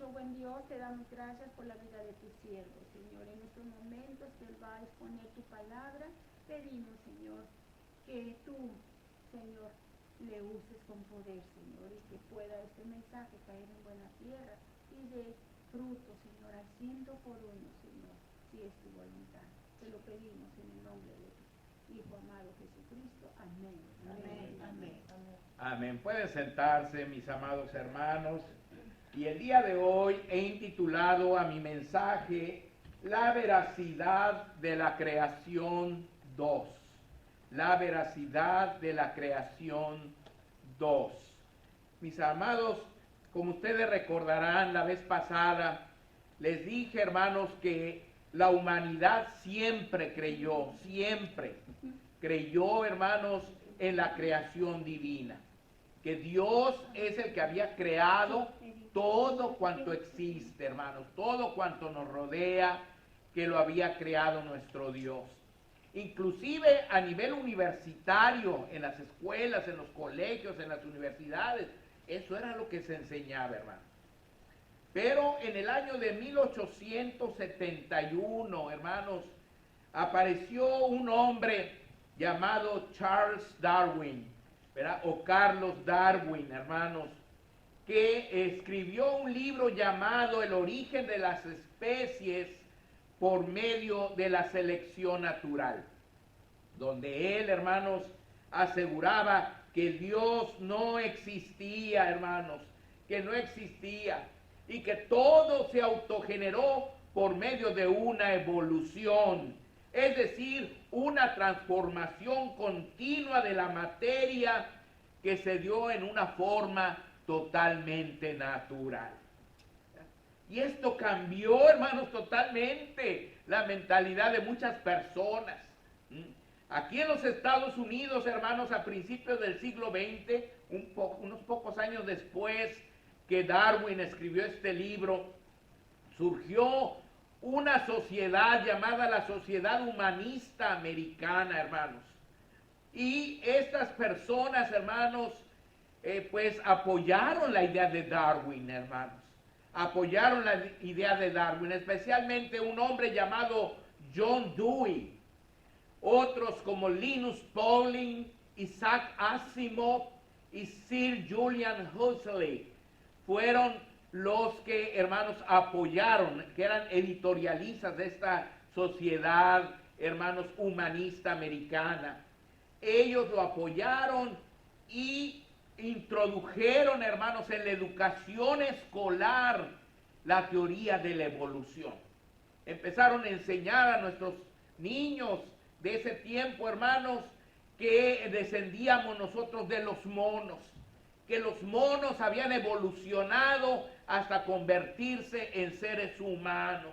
nuestro buen Dios, te damos gracias por la vida de tu siervo, Señor. En estos momentos que Él va a exponer tu palabra, pedimos, Señor, que tú, Señor, le uses con poder, Señor, y que pueda este mensaje caer en buena tierra y dé fruto, Señor, al 100 por 1, Señor, si es tu voluntad. Te lo pedimos en el nombre de tu Hijo amado Jesucristo. Amén. Amén. Amén. Amén. Amén. Pueden sentarse, mis amados hermanos. Y el día de hoy he intitulado a mi mensaje La veracidad de la creación 2. La veracidad de la creación 2. Mis amados, como ustedes recordarán, la vez pasada les dije, hermanos, que la humanidad siempre creyó, hermanos, en la creación divina. Que Dios es el que había creado todo cuanto existe, hermanos, todo cuanto nos rodea, que lo había creado nuestro Dios. Inclusive a nivel universitario, en las escuelas, en los colegios, en las universidades, eso era lo que se enseñaba, hermanos. Pero en el año de 1871, hermanos, apareció un hombre llamado Charles Darwin, ¿verdad? O Carlos Darwin, hermanos, que escribió un libro llamado El origen de las especies por medio de la selección natural, donde él, hermanos, aseguraba que Dios no existía, hermanos, que no existía, y que todo se autogeneró por medio de una evolución, es decir, una transformación continua de la materia que se dio en una forma totalmente natural. Y esto cambió, hermanos, totalmente la mentalidad de muchas personas. Aquí en los Estados Unidos, hermanos, a principios del siglo XX, unos pocos años después que Darwin escribió este libro, surgió una sociedad llamada la Sociedad Humanista Americana, hermanos. Y estas personas, hermanos, pues apoyaron la idea de Darwin, hermanos. Apoyaron la idea de Darwin, especialmente un hombre llamado John Dewey. Otros como Linus Pauling, Isaac Asimov y Sir Julian Huxley fueron los que, hermanos, apoyaron, que eran editorialistas de esta sociedad, hermanos, humanista americana. Ellos lo apoyaron y introdujeron, hermanos, en la educación escolar la teoría de la evolución. Empezaron a enseñar a nuestros niños de ese tiempo, hermanos, que descendíamos nosotros de los monos, que los monos habían evolucionado hasta convertirse en seres humanos,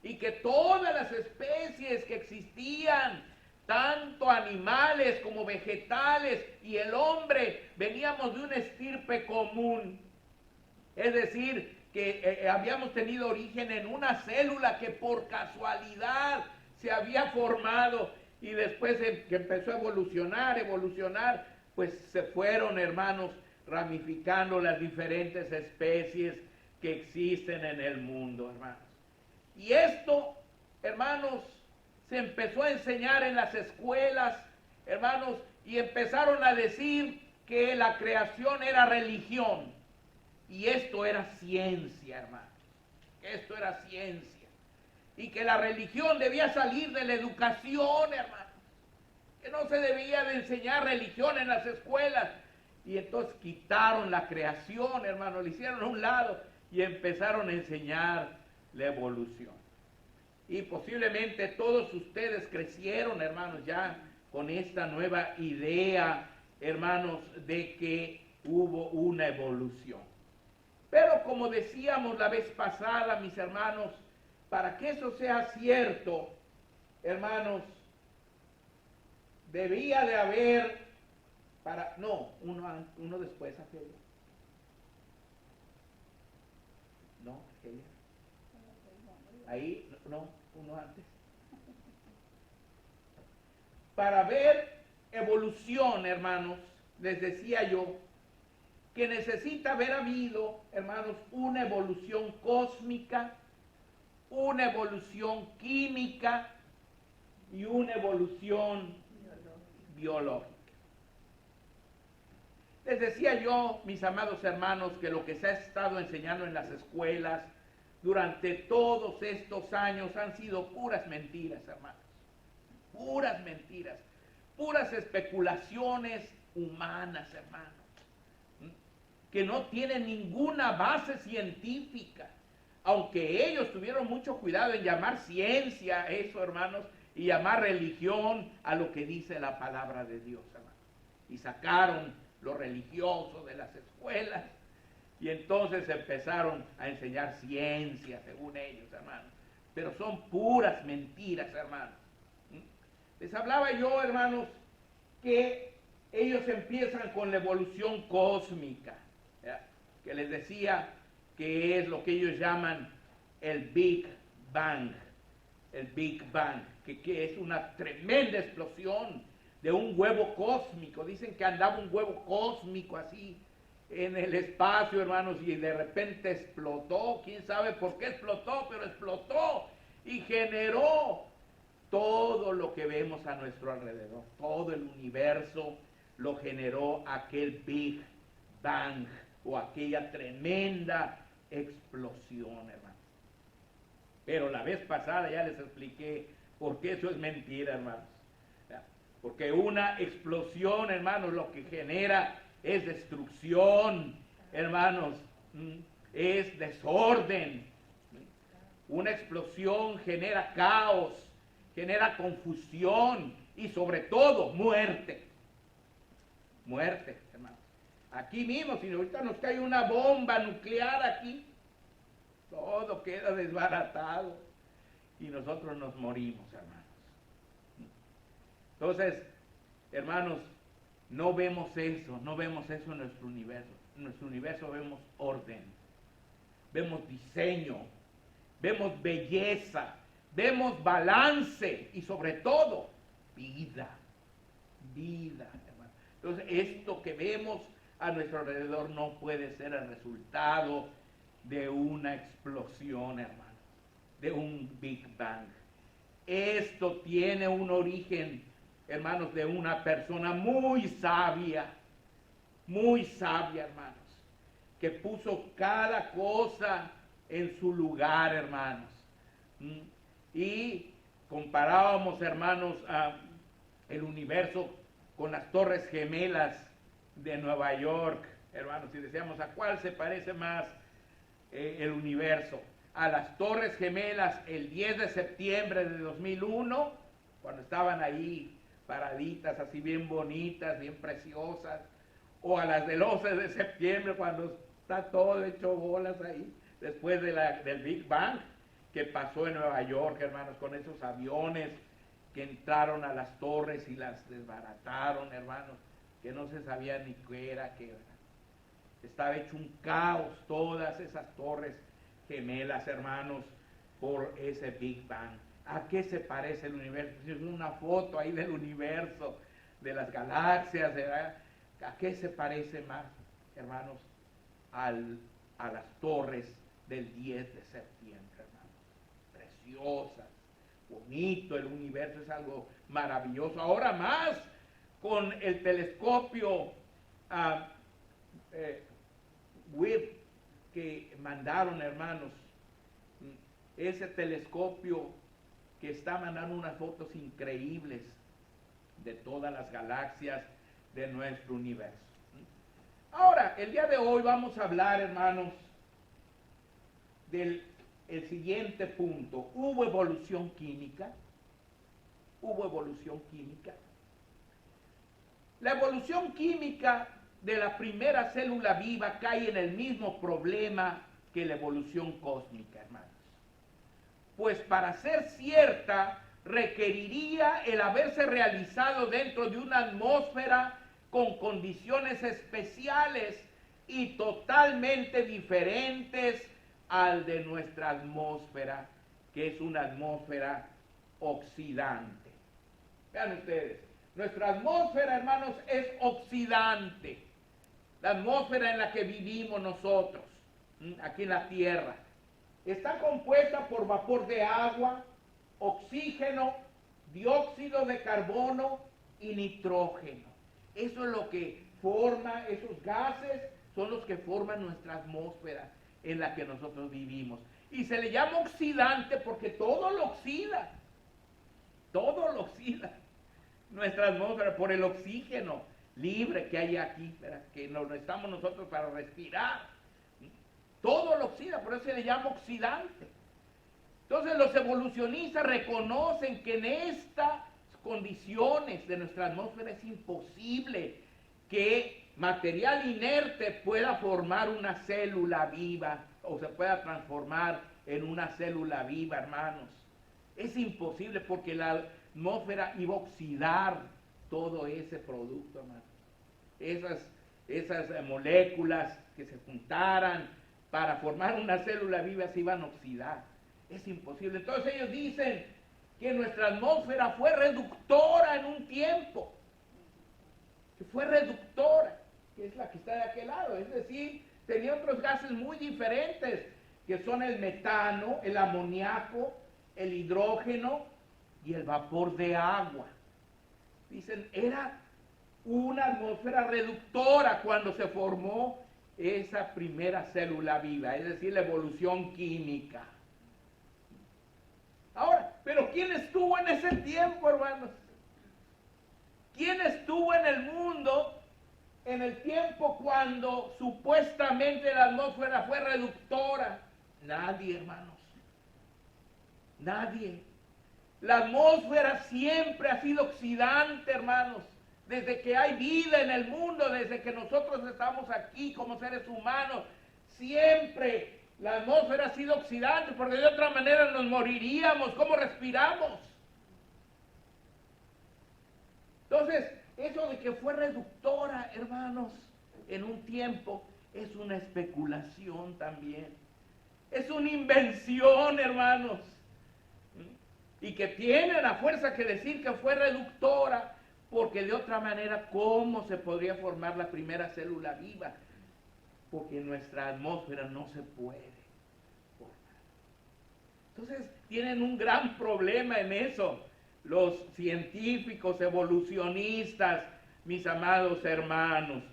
y que todas las especies que existían, tanto animales como vegetales y el hombre, veníamos de una estirpe común. Es decir, que habíamos tenido origen en una célula que por casualidad se había formado, y después que empezó a evolucionar, pues se fueron, hermanos, ramificando las diferentes especies que existen en el mundo, hermanos. Y esto, hermanos, se empezó a enseñar en las escuelas, hermanos, y empezaron a decir que la creación era religión. Y esto era ciencia, hermanos. Esto era ciencia. Y que la religión debía salir de la educación, hermanos. Que no se debía de enseñar religión en las escuelas. Y entonces quitaron la creación, hermanos, le hicieron a un lado y empezaron a enseñar la evolución. Y posiblemente todos ustedes crecieron, hermanos, ya con esta nueva idea, hermanos, de que hubo una evolución. Pero como decíamos la vez pasada, mis hermanos, para que eso sea cierto, hermanos, debía de haber, uno después, aquella. No, aquella. Ahí, no, uno antes. Para ver evolución, hermanos, les decía yo, que necesita haber habido, hermanos, una evolución cósmica, una evolución química y una evolución biológica. Les decía yo, mis amados hermanos, que lo que se ha estado enseñando en las escuelas durante todos estos años han sido puras mentiras, hermanos. Puras mentiras, puras especulaciones humanas, hermanos, que no tienen ninguna base científica, aunque ellos tuvieron mucho cuidado en llamar ciencia a eso, hermanos, y llamar religión a lo que dice la palabra de Dios, hermanos. Y sacaron lo religioso de las escuelas, y entonces empezaron a enseñar ciencia, según ellos, hermanos. Pero son puras mentiras, hermanos. Les hablaba yo, hermanos, que ellos empiezan con la evolución cósmica, ¿ya? Que les decía que es lo que ellos llaman el Big Bang, que es una tremenda explosión de un huevo cósmico. Dicen que andaba un huevo cósmico así en el espacio, hermanos, y de repente explotó. Quién sabe por qué explotó, pero explotó y generó todo lo que vemos a nuestro alrededor. Todo el universo lo generó aquel Big Bang, o aquella tremenda explosión, hermano. Pero la vez pasada ya les expliqué por qué eso es mentira, hermanos. Porque una explosión, hermanos, lo que genera es destrucción, hermanos, es desorden. Una explosión genera caos, genera confusión y sobre todo muerte. Muerte, hermanos. Aquí mismo, si ahorita nos cae una bomba nuclear aquí, todo queda desbaratado y nosotros nos morimos, hermanos. Entonces, hermanos, no vemos eso en nuestro universo. En nuestro universo vemos orden, vemos diseño, vemos belleza, vemos balance y sobre todo vida, hermanos. Entonces, esto que vemos a nuestro alrededor no puede ser el resultado de una explosión, hermanos, de un Big Bang. Esto tiene un origen, hermanos, de una persona muy sabia, hermanos, que puso cada cosa en su lugar, hermanos. Y comparábamos, hermanos, el universo con las Torres Gemelas de Nueva York, hermanos, y decíamos, ¿a cuál se parece más el universo? A las Torres Gemelas el 10 de septiembre de 2001, cuando estaban ahí paraditas, así bien bonitas, bien preciosas, o a las del 11 de septiembre, cuando está todo hecho bolas ahí, después del Big Bang, que pasó en Nueva York, hermanos, con esos aviones que entraron a las torres y las desbarataron, hermanos, que no se sabía ni qué era, estaba hecho un caos, todas esas torres gemelas, hermanos, por ese Big Bang. ¿A qué se parece el universo? Es una foto ahí del universo, de las galaxias, ¿verdad? ¿A qué se parece más, hermanos? A las torres del 10 de septiembre, hermanos. Preciosas, bonito, el universo es algo maravilloso. Ahora más con el telescopio Webb que mandaron, hermanos, ese telescopio que está mandando unas fotos increíbles de todas las galaxias de nuestro universo. Ahora, el día de hoy vamos a hablar, hermanos, del siguiente punto. ¿Hubo evolución química? ¿Hubo evolución química? La evolución química de la primera célula viva cae en el mismo problema que la evolución cósmica, hermanos. Pues para ser cierta, requeriría el haberse realizado dentro de una atmósfera con condiciones especiales y totalmente diferentes al de nuestra atmósfera, que es una atmósfera oxidante. Vean ustedes, nuestra atmósfera, hermanos, es oxidante. la atmósfera en la que vivimos nosotros, aquí en la tierra, está compuesta por vapor de agua, oxígeno, dióxido de carbono y nitrógeno. Eso es lo que forma, esos gases son los que forman nuestra atmósfera en la que nosotros vivimos. Y se le llama oxidante porque todo lo oxida. Todo lo oxida. Nuestra atmósfera por el oxígeno libre que hay aquí, ¿verdad? Que no necesitamos nosotros para respirar. Todo lo oxida, por eso se le llama oxidante. Entonces los evolucionistas reconocen que en estas condiciones de nuestra atmósfera es imposible que material inerte pueda formar una célula viva o se pueda transformar en una célula viva, hermanos. Es imposible porque la atmósfera iba a oxidar todo ese producto, hermanos. Esas moléculas que se juntaran para formar una célula viva se iban a oxidar. Es imposible. Entonces ellos dicen que nuestra atmósfera fue reductora en un tiempo. Que fue reductora, que es la que está de aquel lado. Es decir, tenía otros gases muy diferentes, que son el metano, el amoníaco, el hidrógeno y el vapor de agua. Dicen, era una atmósfera reductora cuando se formó esa primera célula viva, es decir, la evolución química. Ahora, pero ¿quién estuvo en ese tiempo, hermanos? ¿Quién estuvo en el mundo en el tiempo cuando supuestamente la atmósfera fue reductora? Nadie, hermanos. Nadie. La atmósfera siempre ha sido oxidante, hermanos. Desde que hay vida en el mundo, desde que nosotros estamos aquí como seres humanos, siempre la atmósfera ha sido oxidante, porque de otra manera nos moriríamos. ¿Cómo respiramos? Entonces, eso de que fue reductora, hermanos, en un tiempo, es una especulación también. Es una invención, hermanos. Y que tiene la fuerza que decir que fue reductora, porque de otra manera, ¿cómo se podría formar la primera célula viva? Porque en nuestra atmósfera no se puede formar. Entonces, tienen un gran problema en eso los científicos evolucionistas, mis amados hermanos.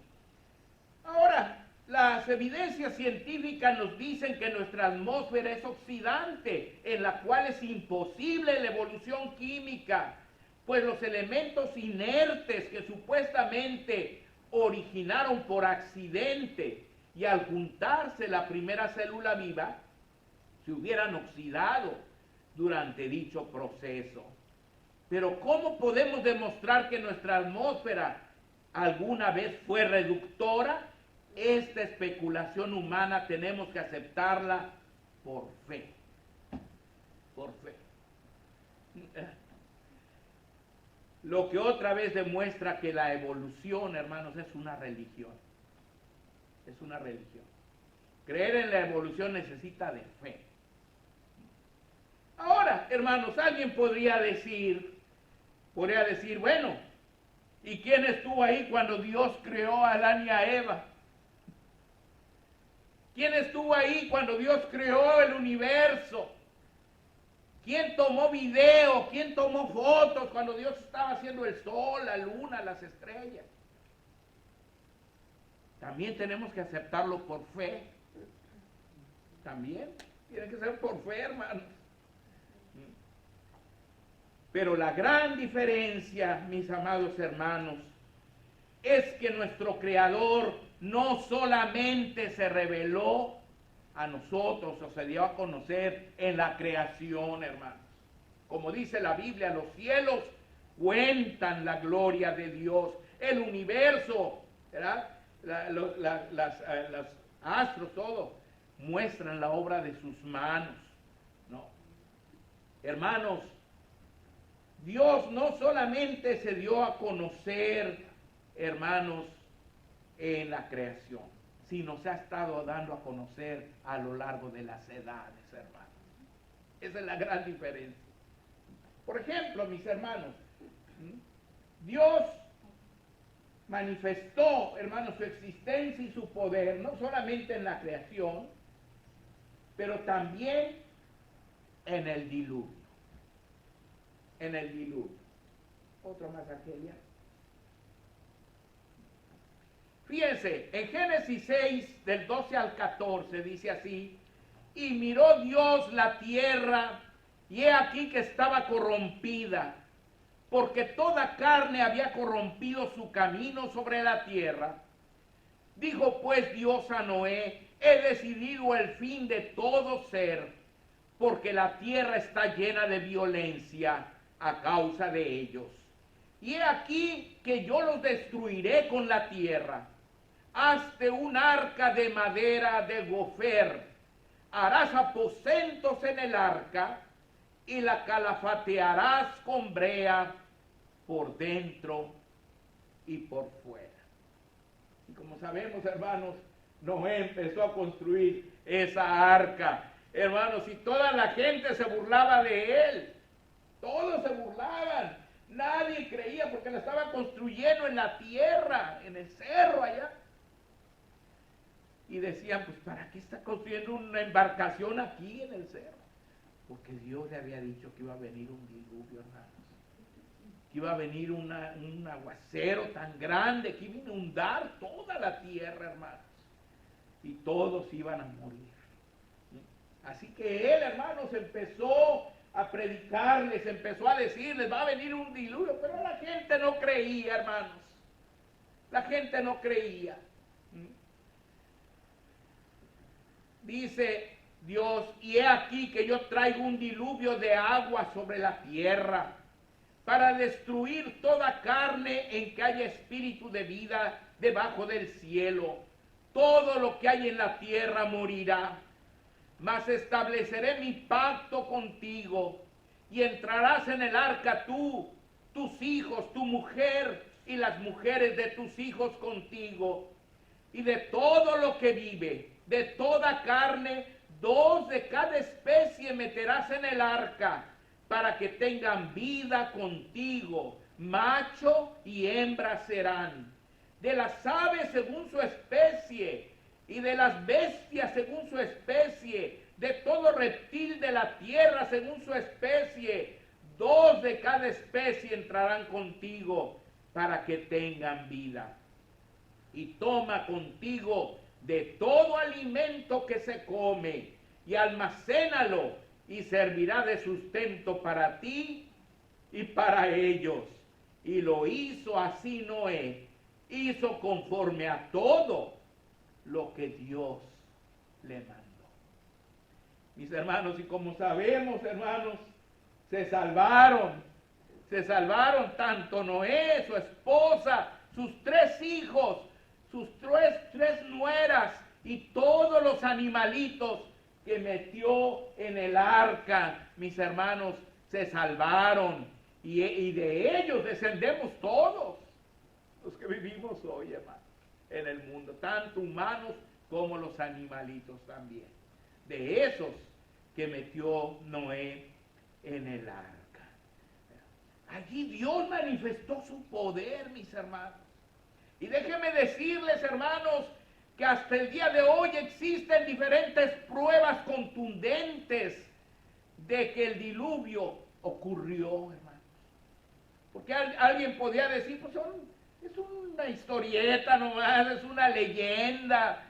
Ahora, las evidencias científicas nos dicen que nuestra atmósfera es oxidante, en la cual es imposible la evolución química, pues los elementos inertes que supuestamente originaron por accidente y al juntarse la primera célula viva, se hubieran oxidado durante dicho proceso. Pero ¿cómo podemos demostrar que nuestra atmósfera alguna vez fue reductora? Esta especulación humana tenemos que aceptarla por fe. Por fe. Lo que otra vez demuestra que la evolución, hermanos, es una religión. Es una religión. Creer en la evolución necesita de fe. Ahora, hermanos, alguien podría decir, bueno, ¿y quién estuvo ahí cuando Dios creó a Adán y a Eva? ¿Quién estuvo ahí cuando Dios creó el universo? ¿Quién tomó video? ¿Quién tomó fotos cuando Dios estaba haciendo el sol, la luna, las estrellas? También tenemos que aceptarlo por fe. También tiene que ser por fe, hermanos. Pero la gran diferencia, mis amados hermanos, es que nuestro Creador no solamente se reveló a nosotros o se dio a conocer en la creación, hermanos. Como dice la Biblia, los cielos cuentan la gloria de Dios. El universo, ¿verdad? Los astros, todo, muestran la obra de sus manos, ¿no? Hermanos, Dios no solamente se dio a conocer, hermanos, en la creación, sino se ha estado dando a conocer a lo largo de las edades, hermanos. Esa es la gran diferencia. Por ejemplo, mis hermanos, Dios manifestó, hermanos, su existencia y su poder, no solamente en la creación, pero también en el diluvio. En el diluvio. Otro más, Argelia. Fíjense, en Génesis 6, del 12 al 14, dice así: y miró Dios la tierra, y he aquí que estaba corrompida, porque toda carne había corrompido su camino sobre la tierra. Dijo pues Dios a Noé: he decidido el fin de todo ser, porque la tierra está llena de violencia a causa de ellos. Y he aquí que yo los destruiré con la tierra. Hazte un arca de madera de gofer, harás aposentos en el arca, y la calafatearás con brea por dentro y por fuera. Y como sabemos, hermanos, Noé empezó a construir esa arca, hermanos, y toda la gente se burlaba de él. Todos se burlaban. Nadie creía porque la estaba construyendo en la tierra, en el cerro allá. Y decían, pues, ¿para qué está construyendo una embarcación aquí en el cerro? Porque Dios le había dicho que iba a venir un diluvio, hermanos. Que iba a venir un aguacero tan grande que iba a inundar toda la tierra, hermanos. Y todos iban a morir. Así que él, hermanos, empezó a predicarles, empezó a decirles, va a venir un diluvio, pero la gente no creía, hermanos. La gente no creía. Dice Dios: y he aquí que yo traigo un diluvio de agua sobre la tierra, para destruir toda carne en que haya espíritu de vida debajo del cielo. Todo lo que hay en la tierra morirá. Mas estableceré mi pacto contigo, y entrarás en el arca tú, tus hijos, tu mujer y las mujeres de tus hijos contigo. Y de todo lo que vive, de toda carne, 2 de cada especie meterás en el arca, para que tengan vida contigo. Macho y hembra serán. De las aves según su especie, y de las bestias según su especie, de todo reptil de la tierra según su especie, 2 de cada especie entrarán contigo, para que tengan vida. Y toma contigo de todo alimento que se come, y almacénalo, y servirá de sustento para ti y para ellos. Y lo hizo así Noé, hizo conforme a todo lo que Dios le mandó. Mis hermanos, y como sabemos, hermanos, se salvaron tanto Noé, su esposa, sus 3 hijos, sus tres nueras y todos los animalitos que metió en el arca. Mis hermanos, se salvaron, y de ellos descendemos todos los que vivimos hoy, hermanos, en el mundo, tanto humanos como los animalitos también, de esos que metió Noé en el arca. Allí Dios manifestó su poder, mis hermanos. Y déjenme decirles, hermanos, que hasta el día de hoy existen diferentes pruebas contundentes de que el diluvio ocurrió, hermanos. Porque alguien podría decir, pues es una historieta nomás, es una leyenda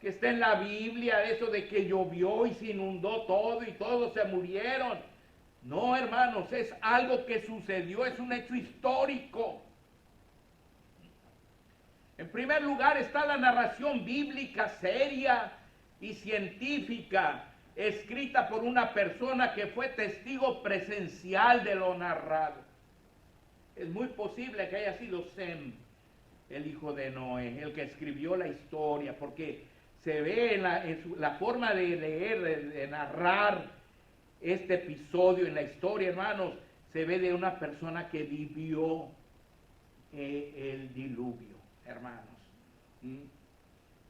que está en la Biblia, eso de que llovió y se inundó todo y todos se murieron. No, hermanos, es algo que sucedió, es un hecho histórico. En primer lugar está la narración bíblica seria y científica, escrita por una persona que fue testigo presencial de lo narrado. Es muy posible que haya sido Sem, el hijo de Noé, el que escribió la historia, porque se ve en la forma de leer, de narrar este episodio en la historia, hermanos, se ve de una persona que vivió el diluvio, hermanos.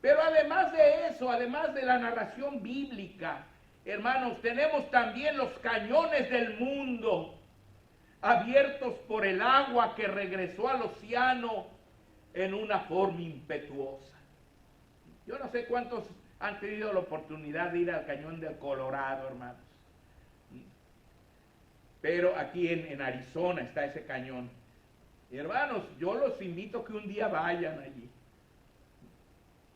Pero además de eso, además de la narración bíblica, hermanos, tenemos también los cañones del mundo, abiertos por el agua que regresó al océano en una forma impetuosa. Yo no sé cuántos han tenido la oportunidad de ir al Cañón del Colorado, hermanos. Pero aquí en Arizona está ese cañón. Y hermanos, yo los invito a que un día vayan allí.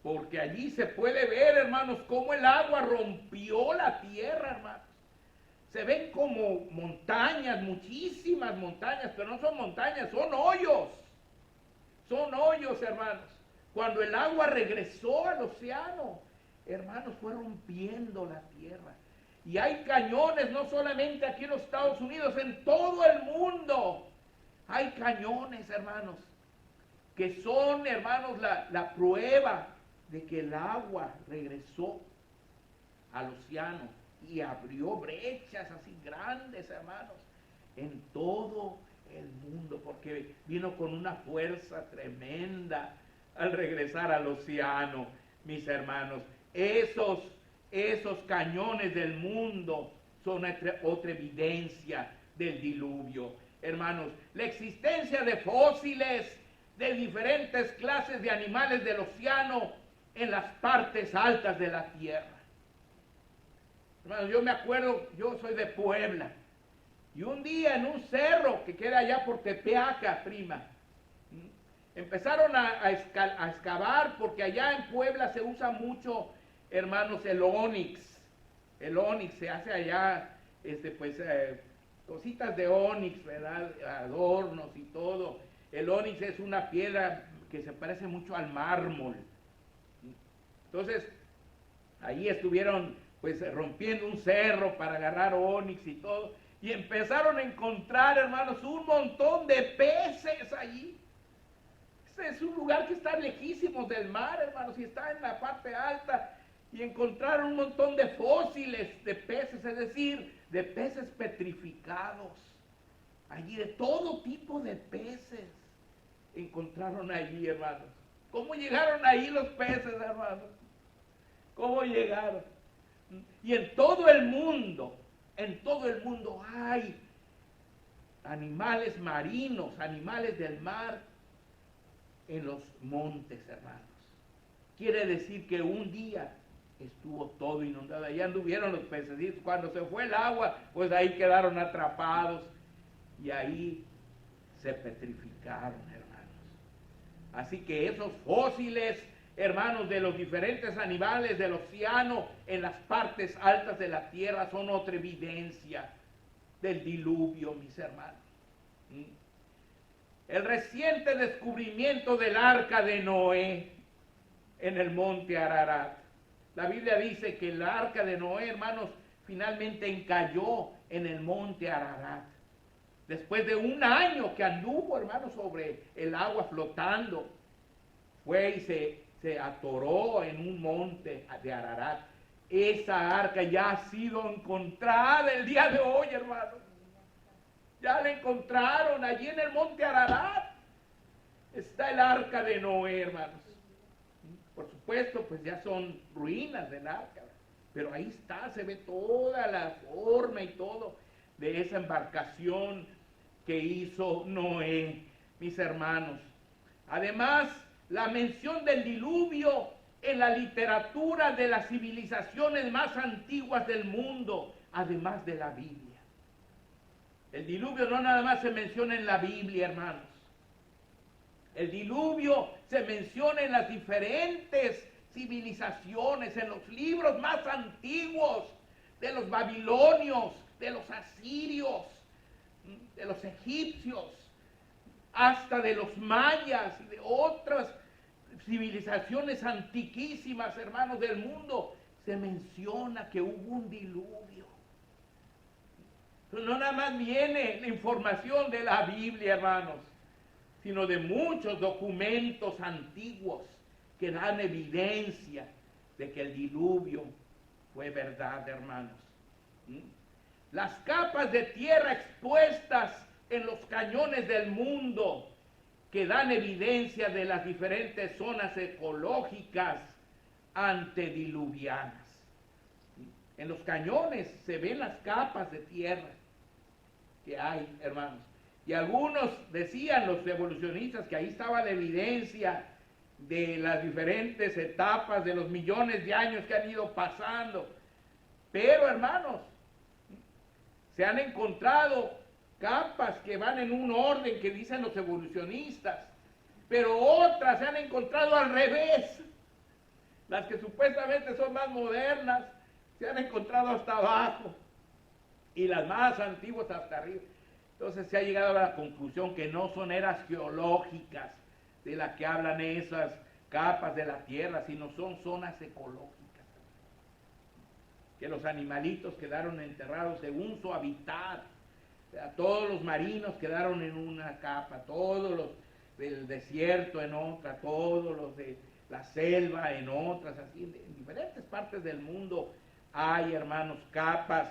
Porque allí se puede ver, hermanos, cómo el agua rompió la tierra, hermanos. Se ven como montañas, muchísimas montañas, pero no son montañas, son hoyos. Son hoyos, hermanos. Cuando el agua regresó al océano, hermanos, fue rompiendo la tierra. Y hay cañones, no solamente aquí en los Estados Unidos, en todo el mundo. Hay cañones, hermanos, que son, hermanos, la prueba de que el agua regresó al océano y abrió brechas así grandes, hermanos, en todo el mundo, porque vino con una fuerza tremenda al regresar al océano, mis hermanos. Esos cañones del mundo son otra evidencia del diluvio. Hermanos, la existencia de fósiles de diferentes clases de animales del océano en las partes altas de la tierra. Hermanos, yo me acuerdo, yo soy de Puebla, y un día en un cerro que queda allá por Tepeaca, prima, empezaron a excavar, porque allá en Puebla se usa mucho, hermanos, el ónix. El ónix se hace allá, cositas de ónix, ¿verdad? Adornos y todo. El ónix es una piedra que se parece mucho al mármol. Entonces, ahí estuvieron pues rompiendo un cerro para agarrar ónix y todo, y empezaron a encontrar, hermanos, un montón de peces allí. Este es un lugar que está lejísimos del mar, hermanos, y está en la parte alta, y encontraron un montón de fósiles de peces, es decir, de peces petrificados. Allí de todo tipo de peces encontraron allí, hermanos. ¿Cómo llegaron ahí los peces, hermanos? ¿Cómo llegaron? Y en todo el mundo hay animales marinos, animales del mar en los montes, hermanos. Quiere decir que un día estuvo todo inundado. Allá anduvieron los pececitos. Cuando se fue el agua, pues ahí quedaron atrapados y ahí se petrificaron, hermanos. Así que esos fósiles, hermanos, de los diferentes animales del océano en las partes altas de la tierra son otra evidencia del diluvio, mis hermanos. El reciente descubrimiento del arca de Noé en el monte Ararat. La Biblia dice que el arca de Noé, hermanos, finalmente encalló en el monte Ararat. Después de un año que anduvo, hermanos, sobre el agua flotando, fue y se atoró en un monte de Ararat. Esa arca ya ha sido encontrada el día de hoy, hermanos. Ya la encontraron allí en el monte Ararat. Está el arca de Noé, hermanos. Por supuesto, pues ya son ruinas del arca, pero ahí está, se ve toda la forma y todo de esa embarcación que hizo Noé, mis hermanos. Además, la mención del diluvio en la literatura de las civilizaciones más antiguas del mundo, además de la Biblia. El diluvio no nada más se menciona en la Biblia, hermanos. El diluvio se menciona en las diferentes civilizaciones, en los libros más antiguos, de los babilonios, de los asirios, de los egipcios, hasta de los mayas y de otras civilizaciones antiquísimas, hermanos, del mundo. Se menciona que hubo un diluvio. No nada más viene la información de la Biblia, hermanos, sino de muchos documentos antiguos que dan evidencia de que el diluvio fue verdad, hermanos. Las capas de tierra expuestas en los cañones del mundo que dan evidencia de las diferentes zonas ecológicas antediluvianas. En los cañones se ven las capas de tierra que hay, hermanos. Y algunos decían, los evolucionistas, que ahí estaba la evidencia de las diferentes etapas, de los millones de años que han ido pasando. Pero, hermanos, se han encontrado capas que van en un orden que dicen los evolucionistas, pero otras se han encontrado al revés. Las que supuestamente son más modernas se han encontrado hasta abajo y las más antiguas hasta arriba. Entonces se ha llegado a la conclusión que no son eras geológicas de las que hablan esas capas de la Tierra, sino son zonas ecológicas. Que los animalitos quedaron enterrados según su hábitat. O sea, todos los marinos quedaron en una capa, todos los del desierto en otra, todos los de la selva en otras, así en diferentes partes del mundo hay, hermanos, capas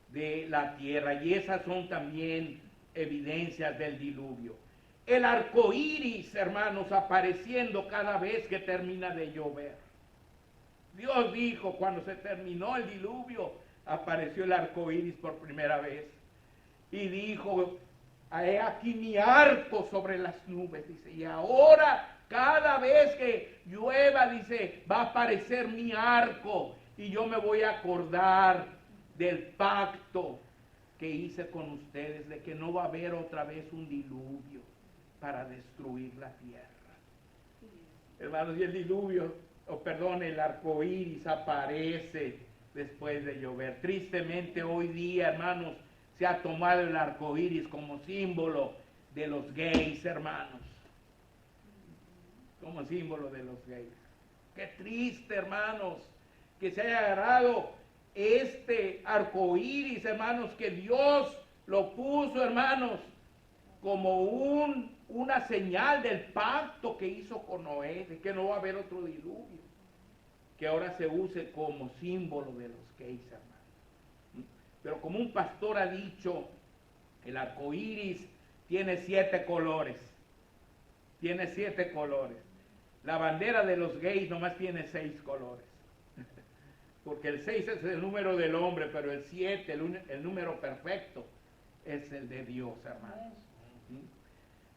de la tierra, y esas son también evidencias del diluvio. El arco iris, hermanos, apareciendo cada vez que termina de llover. Dios dijo, cuando se terminó el diluvio, apareció el arco iris por primera vez. Y dijo, he aquí mi arco sobre las nubes, dice, y ahora cada vez que llueva, dice, va a aparecer mi arco, y yo me voy a acordar del pacto que hice con ustedes, de que no va a haber otra vez un diluvio para destruir la tierra. Hermanos, y el diluvio, el arco iris aparece después de llover. Tristemente hoy día, hermanos, se ha tomado el arco iris como símbolo de los gays, hermanos. Como símbolo de los gays. Qué triste, hermanos, que se haya agarrado este arco iris, hermanos, que Dios lo puso, hermanos, como una señal del pacto que hizo con Noé, de que no va a haber otro diluvio, que ahora se use como símbolo de los gays, hermanos. Pero como un pastor ha dicho, el arco iris tiene 7 colores. Tiene 7 colores. La bandera de los gays nomás tiene 6 colores. Porque el 6 es el número del hombre, pero el 7, el número perfecto, es el de Dios, hermanos.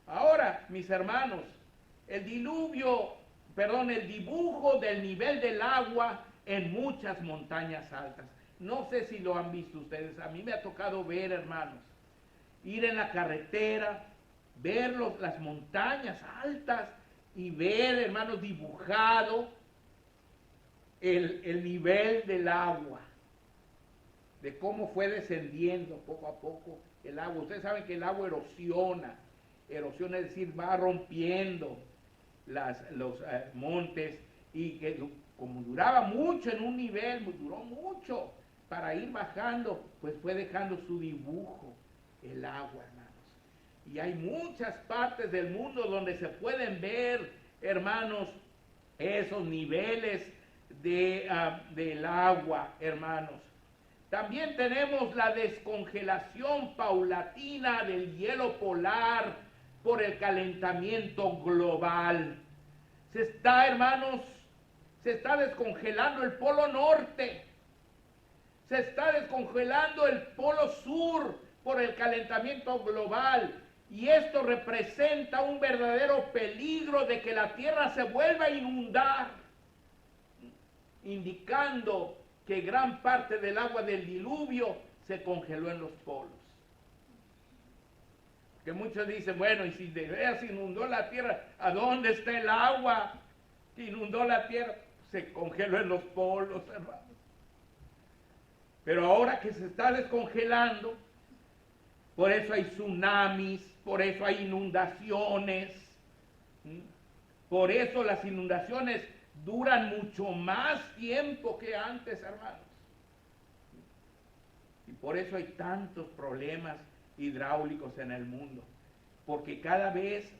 Ahora, mis hermanos, el dibujo del nivel del agua en muchas montañas altas. No sé si lo han visto ustedes, a mí me ha tocado ver, hermanos, ir en la carretera, ver las montañas altas y ver, hermanos, dibujado el nivel del agua, de cómo fue descendiendo poco a poco el agua. Ustedes saben que el agua erosiona, es decir, va rompiendo los montes, y que como duraba mucho en un nivel, duró mucho para ir bajando, pues fue dejando su dibujo el agua, hermanos. Y hay muchas partes del mundo donde se pueden ver, hermanos, esos niveles del agua, hermanos. También tenemos la descongelación paulatina del hielo polar por el calentamiento global. Hermanos, se está descongelando el polo norte, se está descongelando el polo sur por el calentamiento global, y esto representa un verdadero peligro de que la tierra se vuelva a inundar, indicando que gran parte del agua del diluvio se congeló en los polos. Que muchos dicen, bueno, y si de veras inundó la tierra, ¿a dónde está el agua que inundó la tierra? Se congeló en los polos, hermanos. Pero ahora que se está descongelando, por eso hay tsunamis, por eso hay inundaciones, por eso las inundaciones duran mucho más tiempo que antes, hermanos. Y por eso hay tantos problemas hidráulicos en el mundo, porque cada vez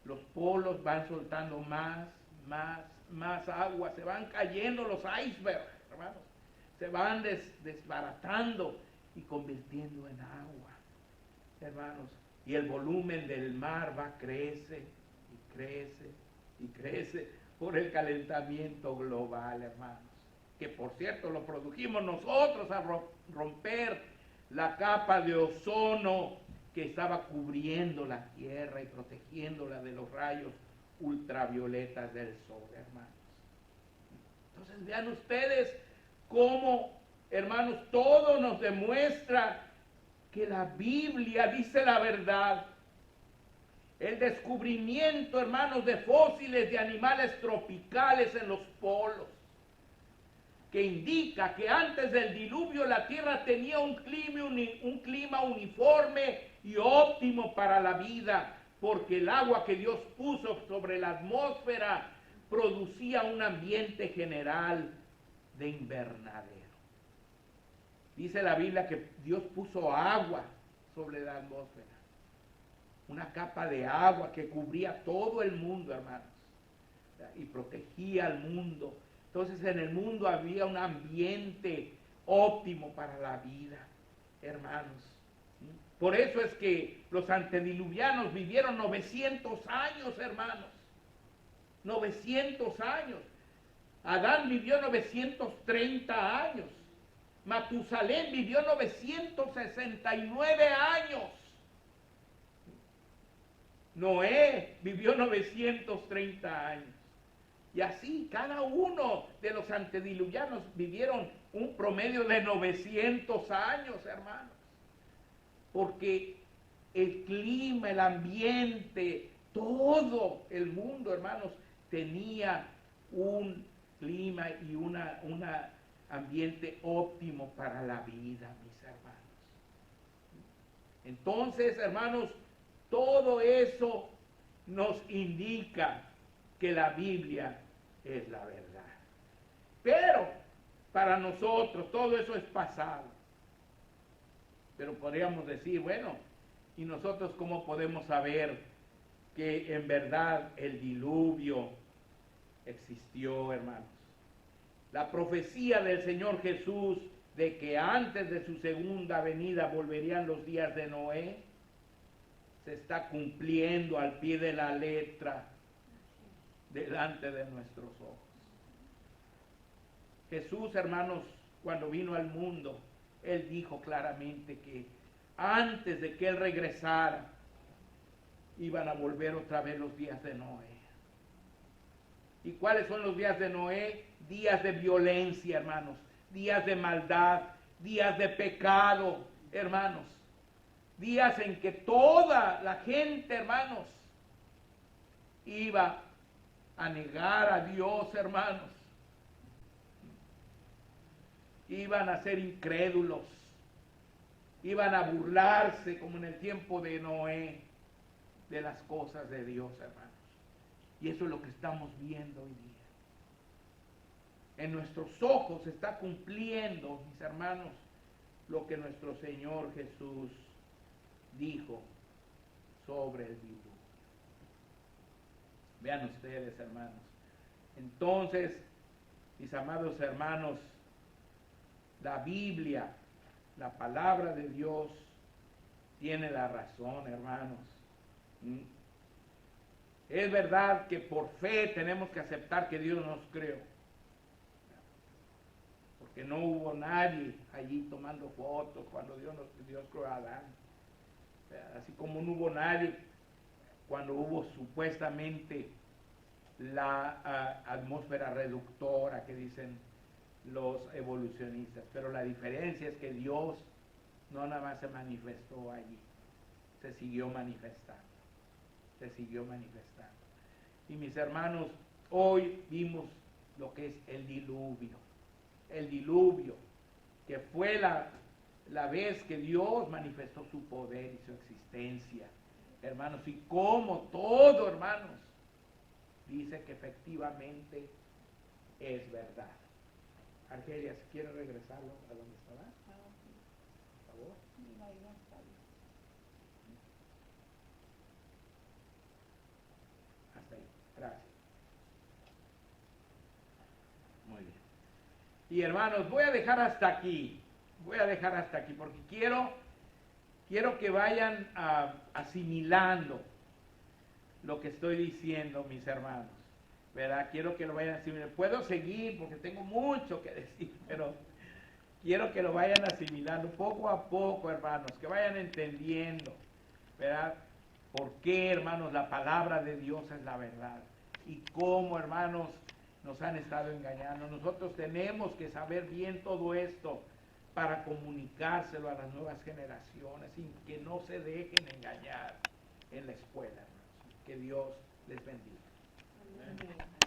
los polos van soltando más agua, se van cayendo los icebergs, hermanos, se van desbaratando y convirtiendo en agua, hermanos, y el volumen del mar va crece y crece y crece por el calentamiento global, hermanos, que por cierto lo produjimos nosotros al romper la capa de ozono que estaba cubriendo la tierra y protegiéndola de los rayos ultravioletas del sol, hermanos. Entonces vean ustedes cómo, hermanos, todo nos demuestra que la Biblia dice la verdad. El descubrimiento, hermanos, de fósiles de animales tropicales en los polos, que indica que antes del diluvio la tierra tenía un clima uniforme y óptimo para la vida, porque el agua que Dios puso sobre la atmósfera producía un ambiente general de invernadero. Dice la Biblia que Dios puso agua sobre la atmósfera, una capa de agua que cubría todo el mundo, hermanos, y protegía al mundo. Entonces en el mundo había un ambiente óptimo para la vida, hermanos. Por eso es que los antediluvianos vivieron 900 años, hermanos. 900 años. Adán vivió 930 años. Matusalén vivió 969 años. Noé vivió 930 años. Y así cada uno de los antediluvianos vivieron un promedio de 900 años, hermanos. Porque el clima, el ambiente, todo el mundo, hermanos, tenía un clima y un ambiente óptimo para la vida, mis hermanos. Entonces, hermanos, todo eso nos indica que la Biblia es la verdad. Pero para nosotros todo eso es pasado. Pero podríamos decir, bueno, ¿y nosotros cómo podemos saber que en verdad el diluvio existió, hermanos? La profecía del Señor Jesús de que antes de su segunda venida volverían los días de Noé se está cumpliendo al pie de la letra delante de nuestros ojos. Jesús, hermanos, cuando vino al mundo, Él dijo claramente que antes de que Él regresara, iban a volver otra vez los días de Noé. ¿Y cuáles son los días de Noé? Días de violencia, hermanos, días de maldad, días de pecado, hermanos, días en que toda la gente, hermanos, iba a negar a Dios, hermanos. Iban a ser incrédulos, iban a burlarse, como en el tiempo de Noé, de las cosas de Dios, hermanos. Y eso es lo que estamos viendo hoy día. En nuestros ojos se está cumpliendo, mis hermanos, lo que nuestro Señor Jesús dijo sobre el diluvio. Vean ustedes, hermanos. Entonces, mis amados hermanos, la Biblia, la palabra de Dios, tiene la razón, hermanos. Es verdad que por fe tenemos que aceptar que Dios nos creó. Porque no hubo nadie allí tomando fotos cuando Dios creó a Adán. Así como no hubo nadie cuando hubo supuestamente la atmósfera reductora que dicen los evolucionistas. Pero la diferencia es que Dios no nada más se manifestó allí, se siguió manifestando. Se siguió manifestando. Y mis hermanos, hoy vimos lo que es el diluvio. El diluvio, que fue la vez que Dios manifestó su poder y su existencia. Hermanos, y como todo, hermanos, dice que efectivamente es verdad. Argelia, si quiere regresarlo a donde estaba, por favor. Hasta ahí, gracias. Muy bien. Y hermanos, voy a dejar hasta aquí, porque quiero que vayan asimilando lo que estoy diciendo, mis hermanos, ¿verdad? Quiero que lo vayan asimilando. Puedo seguir porque tengo mucho que decir, pero quiero que lo vayan asimilando poco a poco, hermanos, que vayan entendiendo ¿verdad? ¿Por qué, hermanos, la palabra de Dios es la verdad? Y cómo, hermanos, nos han estado engañando. Nosotros tenemos que saber bien todo esto para comunicárselo a las nuevas generaciones, sin que no se dejen engañar en la escuela, hermanos. Que Dios les bendiga. Amén.